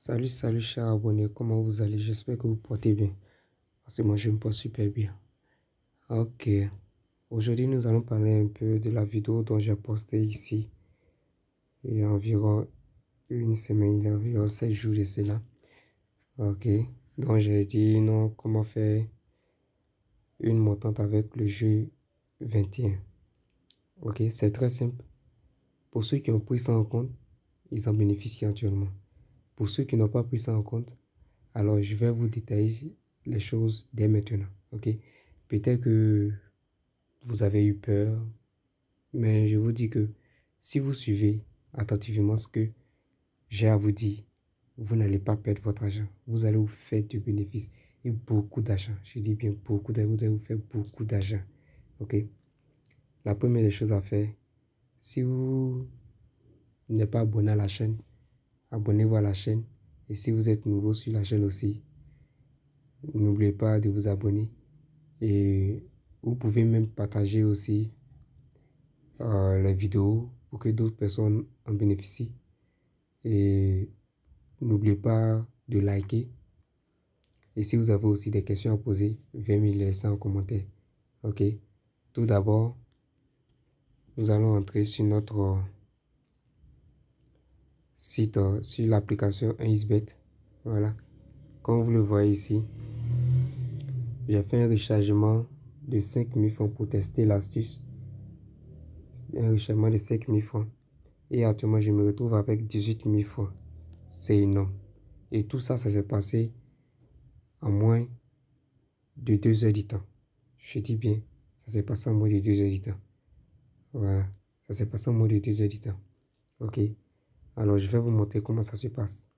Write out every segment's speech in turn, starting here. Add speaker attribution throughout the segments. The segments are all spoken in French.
Speaker 1: Salut chers abonnés, comment vous allez? J'espère que vous portez bien. Parce que moi je me porte super bien. Ok, aujourd'hui nous allons parler un peu de la vidéo dont j'ai posté ici. Il y a environ une semaine, il y a environ 7 jours de cela. Ok, donc j'ai dit non, comment faire une montante avec le jeu 21. Ok, c'est très simple. Pour ceux qui ont pris ça en compte, ils en bénéficient actuellement. Pour ceux qui n'ont pas pris ça en compte, alors je vais vous détailler les choses dès maintenant. Ok, peut-être que vous avez eu peur, mais je vous dis que si vous suivez attentivement ce que j'ai à vous dire, vous n'allez pas perdre votre argent. Vous allez vous faire du bénéfice et beaucoup d'argent. Je dis bien beaucoup d'argent. Vous allez vous faire beaucoup d'argent. Ok. La première des choses à faire, si vous n'êtes pas abonné à la chaîne, abonnez-vous à la chaîne. Et si vous êtes nouveau sur la chaîne aussi, n'oubliez pas de vous abonner. Et vous pouvez même partager aussi les vidéos pour que d'autres personnes en bénéficient. Et n'oubliez pas de liker. Et si vous avez aussi des questions à poser, veuillez me les laisser en commentaire. Ok. Tout d'abord, nous allons entrer sur notre site, sur l'application 1xBet. Voilà. Comme vous le voyez ici, j'ai fait un rechargement de 5000 francs pour tester l'astuce. Un rechargement de 5000 francs. Et actuellement, je me retrouve avec 18 000 francs. C'est énorme. Et tout ça, ça s'est passé en moins de 2 heures du temps. Je dis bien, ça s'est passé en moins de 2 heures du temps. Voilà. Ça s'est passé en moins de 2 heures du temps. Ok. Alors, je vais vous montrer comment ça se passe.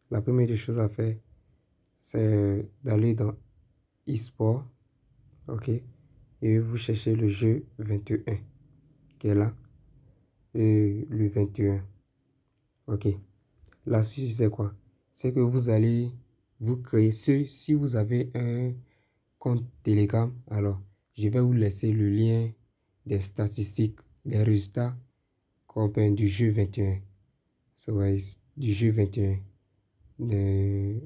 Speaker 1: La première des choses à faire, c'est d'aller dans eSport. Ok. Et vous cherchez le jeu 21 qui est là. Et le 21. Ok. L'astuce, c'est quoi? C'est que vous allez vous créer si vous avez un compte Telegram, alors je vais vous laisser le lien des statistiques, des résultats du jeu 21. Ça va du jeu 21. Le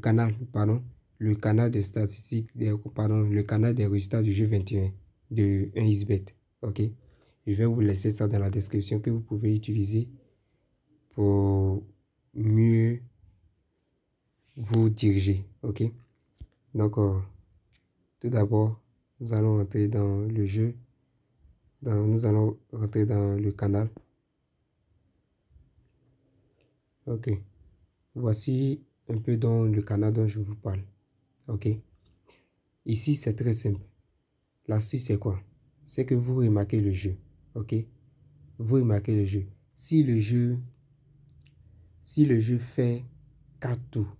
Speaker 1: canal, pardon. Le canal des statistiques, le canal des résultats du jeu 21 de 1xBet. Ok. Je vais vous laisser ça dans la description que vous pouvez utiliser pour mieux vous diriger. Ok. Donc, tout d'abord, nous allons entrer dans le jeu. Nous allons rentrer dans le canal. Ok. Voici un peu dans le canal dont je vous parle. Ok. Ici, c'est très simple. L'astuce, c'est quoi? C'est que vous remarquez le jeu. Ok. Vous remarquez le jeu. Si le jeu fait 4 tours,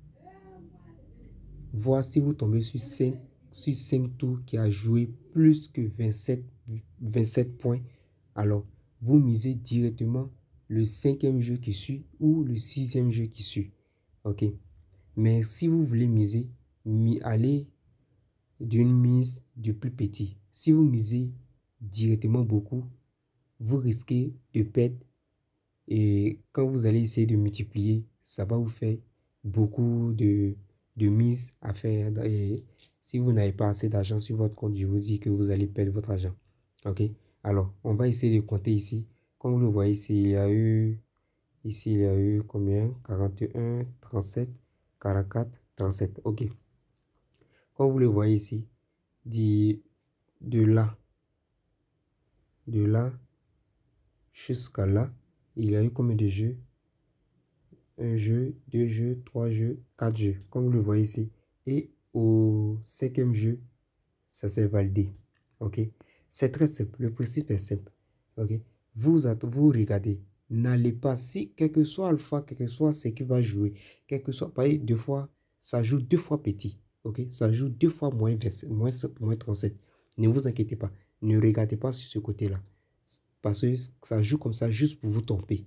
Speaker 1: voici vous tombez sur 5 tours qui a joué plus que 27 points. Alors, vous misez directement le 5e jeu qui suit ou le 6e jeu qui suit. Ok. Mais si vous voulez miser, allez d'une mise du plus petit. Si vous misez directement beaucoup, vous risquez de perdre. Et quand vous allez essayer de multiplier, ça va vous faire beaucoup de mises à faire. Et si vous n'avez pas assez d'argent sur votre compte, je vous dis que vous allez perdre votre argent. Ok. Alors, on va essayer de compter ici. Comme vous le voyez ici, il y a eu combien? 41, 37, 44, 37. Ok. Comme vous le voyez ici, de là jusqu'à là, il y a eu combien de jeux? Un jeu, 2 jeux, 3 jeux, 4 jeux. Comme vous le voyez ici. Et au 5e jeu, ça s'est validé. Ok. C'est très simple. Le principe est simple. Ok. Vous regardez. N'allez pas, si quel que soit alpha, quel que soit ce qui va jouer, quel que soit, pareil, 2 fois, ça joue 2 fois petit. Ok. Ça joue 2 fois moins 27, moins 37. Ne vous inquiétez pas. Ne regardez pas sur ce côté-là. Parce que ça joue comme ça juste pour vous tromper.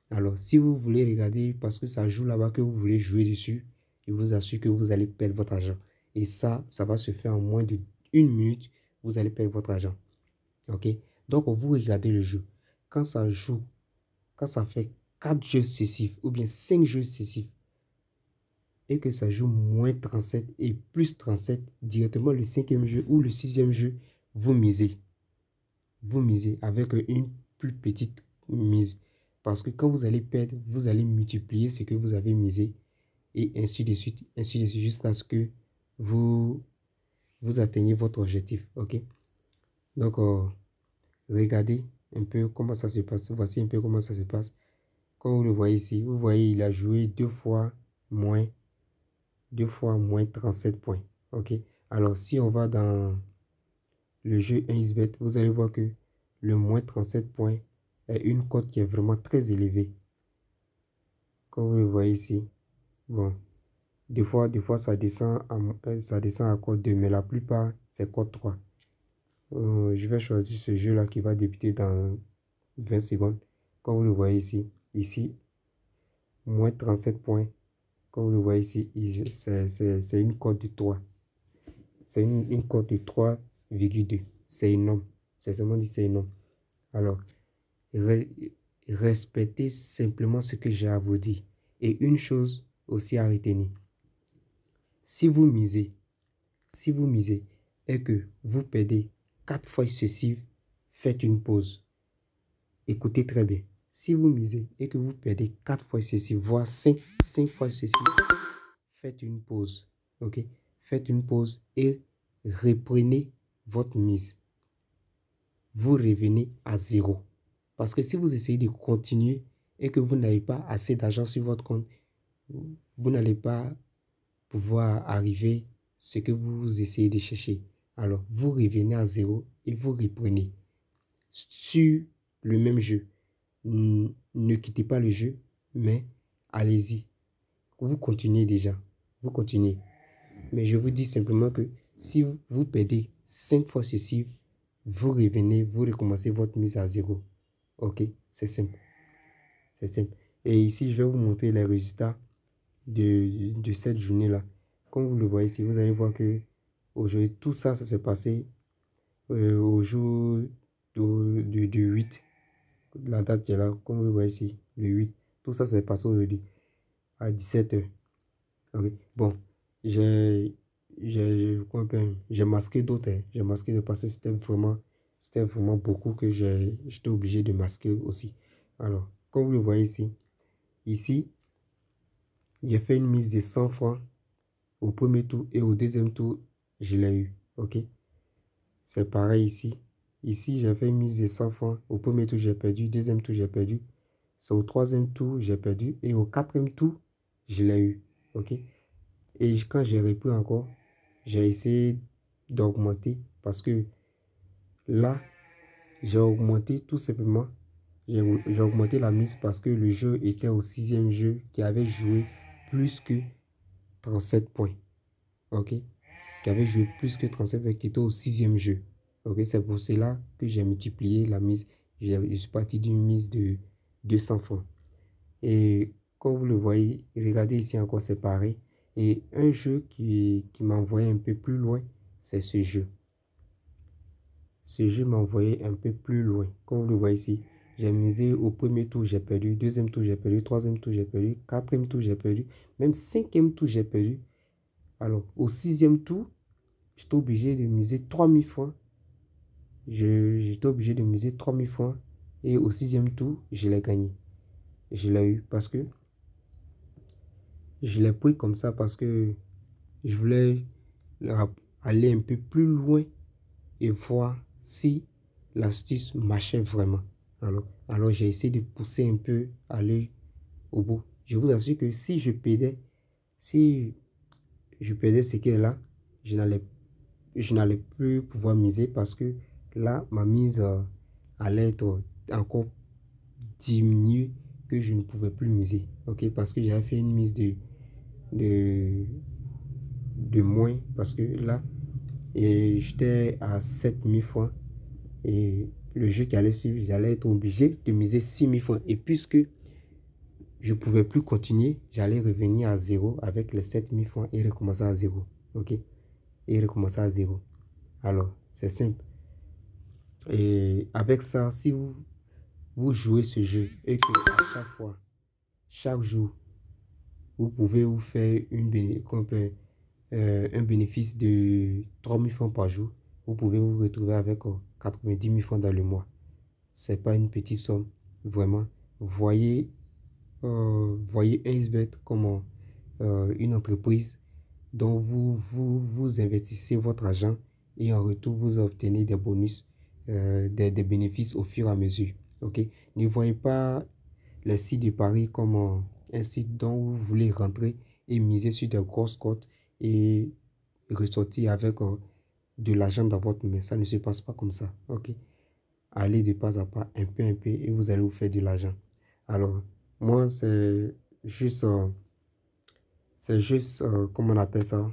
Speaker 1: Alors, si vous voulez regarder parce que ça joue là-bas que vous voulez jouer dessus, je vous assure que vous allez perdre votre argent. Et ça va se faire en moins de 1 minute. Vous allez perdre votre argent. Ok? Donc, vous regardez le jeu. Quand ça joue, quand ça fait 4 jeux successifs ou bien 5 jeux successifs et que ça joue moins 37 et plus 37, directement le 5e jeu ou le 6e jeu, vous misez. Vous misez avec une plus petite mise. Parce que quand vous allez perdre, vous allez multiplier ce que vous avez misé et ainsi de suite, jusqu'à ce que vous atteigniez votre objectif. Ok? Donc, regardez un peu comment ça se passe. Voici un peu comment ça se passe. Comme vous le voyez ici, vous voyez, il a joué deux fois moins 37 points. Ok? Alors, si on va dans le jeu 1xBet, vous allez voir que le moins 37 points est une cote qui est vraiment très élevée. Comme vous le voyez ici. Bon, des fois ça descend à cote 2, mais la plupart, c'est cote 3. Je vais choisir ce jeu-là qui va débuter dans 20 secondes. Comme vous le voyez ici. Ici, moins 37 points. Comme vous le voyez ici, c'est une cote de 3. C'est une cote de 3,2. C'est énorme. C'est seulement dit, c'est énorme. Alors, respectez simplement ce que j'ai à vous dire. Et une chose aussi à retenir. Si vous misez et que vous perdez 4 fois successives, faites une pause. Écoutez très bien. Si vous misez et que vous perdez 4 fois successives, voire 5 fois successives, faites une pause. Ok? Faites une pause et reprenez votre mise. Vous revenez à 0. Parce que si vous essayez de continuer et que vous n'avez pas assez d'argent sur votre compte, vous n'allez pas pouvoir arriver à ce que vous essayez de chercher. Alors, vous revenez à 0 et vous reprenez sur le même jeu. Ne quittez pas le jeu, mais allez-y. Vous continuez déjà. Vous continuez. Mais je vous dis simplement que si vous perdez 5 fois successives, vous revenez, vous recommencez votre mise à 0. Ok? C'est simple. C'est simple. Et ici, je vais vous montrer les résultats de cette journée-là. Comme vous le voyez ici, vous allez voir que aujourd'hui, tout ça, ça s'est passé au jour du 8. La date qui est là, comme vous le voyez ici, le 8. Tout ça s'est passé aujourd'hui à 17 h. Okay. Bon, j'ai masqué d'autres. J'ai masqué de passer, c'était vraiment beaucoup que j'étais obligé de masquer aussi. Alors, comme vous le voyez ici, j'ai fait une mise de 100 francs au premier tour et au deuxième tour, je l'ai eu. Ok? C'est pareil ici. Ici, j'ai fait une mise de 100 francs. Au premier tour, j'ai perdu. Deuxième tour, j'ai perdu. C'est au troisième tour, j'ai perdu. Et au quatrième tour, je l'ai eu. Ok? Et quand j'ai repris encore, j'ai essayé d'augmenter parce que là, j'ai augmenté tout simplement. J'ai augmenté la mise parce que le jeu était au 6e jeu qui avait joué plus que 37 points. Ok? Qui avait joué plus que 37 points, qui était au 6e jeu. Ok? C'est pour cela que j'ai multiplié la mise. Je suis parti d'une mise de 200 francs. Et comme vous le voyez, regardez ici encore, c'est pareil. Et un jeu qui m'a envoyé un peu plus loin, c'est ce jeu. Ce jeu m'a envoyé un peu plus loin. Comme vous le voyez ici, j'ai misé au premier tour, j'ai perdu. Deuxième tour, j'ai perdu. Troisième tour, j'ai perdu. Quatrième tour, j'ai perdu. Même cinquième tour, j'ai perdu. Alors, au 6e tour, j'étais obligé de miser 3000 francs. J'étais obligé de miser 3000 francs. Et au 6e tour, je l'ai gagné. Je l'ai eu parce que je l'ai pris comme ça parce que je voulais aller un peu plus loin et voir si l'astuce marchait vraiment. Alors j'ai essayé de pousser un peu, aller au bout. Je vous assure que si je perdais ce qui est là, je n'allais plus pouvoir miser parce que là, ma mise allait être encore diminuée que je ne pouvais plus miser. Ok, parce que j'avais fait une mise de moins parce que là, j'étais à 7000 francs et le jeu qui allait suivre, j'allais être obligé de miser 6000 francs. Et puisque je ne pouvais plus continuer, j'allais revenir à 0 avec les 7000 francs et recommencer à 0. Ok? Et recommencer à 0. Alors, c'est simple. Et avec ça, si vous jouez ce jeu et que à chaque fois, chaque jour, vous pouvez vous faire un bénéfice de 3 000 francs par jour. Vous pouvez vous retrouver avec 90 000 francs dans le mois. C'est pas une petite somme, vraiment. Voyez 1xBet comme une entreprise dont vous investissez votre argent et en retour, vous obtenez des bonus, des bénéfices au fur et à mesure. Ok? Ne voyez pas les sites de paris comme un site dont vous voulez rentrer et miser sur des grosses cotes et ressortir avec de l'argent dans votre main. Ça ne se passe pas comme ça. Ok? Allez de pas à pas, un peu, et vous allez vous faire de l'argent. Alors, moi, c'est juste, comment on appelle ça?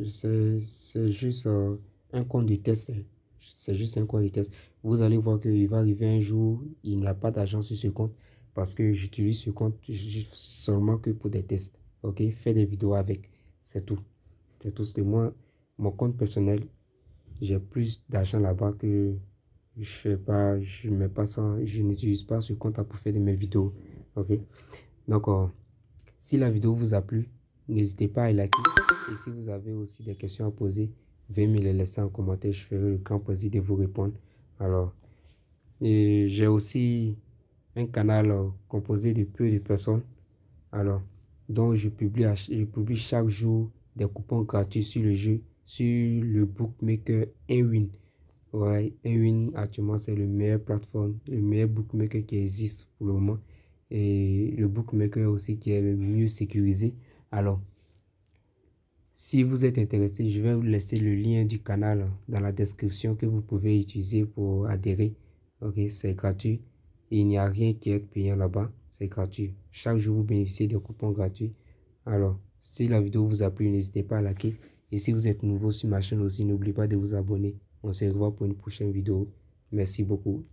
Speaker 1: C'est juste un compte de test. C'est juste un compte de test. Vous allez voir qu'il va arriver un jour, il n'y a pas d'argent sur ce compte parce que j'utilise ce compte seulement que pour des tests. Ok? Fais des vidéos avec. C'est tout. C'est tout ce que moi, mon compte personnel, j'ai plus d'argent là-bas que je n'utilise pas ce compte pour faire de mes vidéos. Ok? Donc, si la vidéo vous a plu, n'hésitez pas à liker. Et si vous avez aussi des questions à poser, veuillez me les laisser en commentaire. Je ferai le grand plaisir de vous répondre. Alors, et j'ai aussi un canal composé de peu de personnes. Alors, donc je publie chaque jour des coupons gratuits sur le jeu, sur le bookmaker Nwin. Ouais, Nwin actuellement c'est le meilleur plateforme, le meilleur bookmaker qui existe pour le moment. Et le bookmaker aussi qui est le mieux sécurisé. Alors, si vous êtes intéressé, je vais vous laisser le lien du canal dans la description que vous pouvez utiliser pour adhérer. Ok, c'est gratuit. Il n'y a rien qui est payant là-bas. C'est gratuit. Chaque jour, vous bénéficiez des coupons gratuits. Alors, si la vidéo vous a plu, n'hésitez pas à liker. Et si vous êtes nouveau sur ma chaîne aussi, n'oubliez pas de vous abonner. On se revoit pour une prochaine vidéo. Merci beaucoup.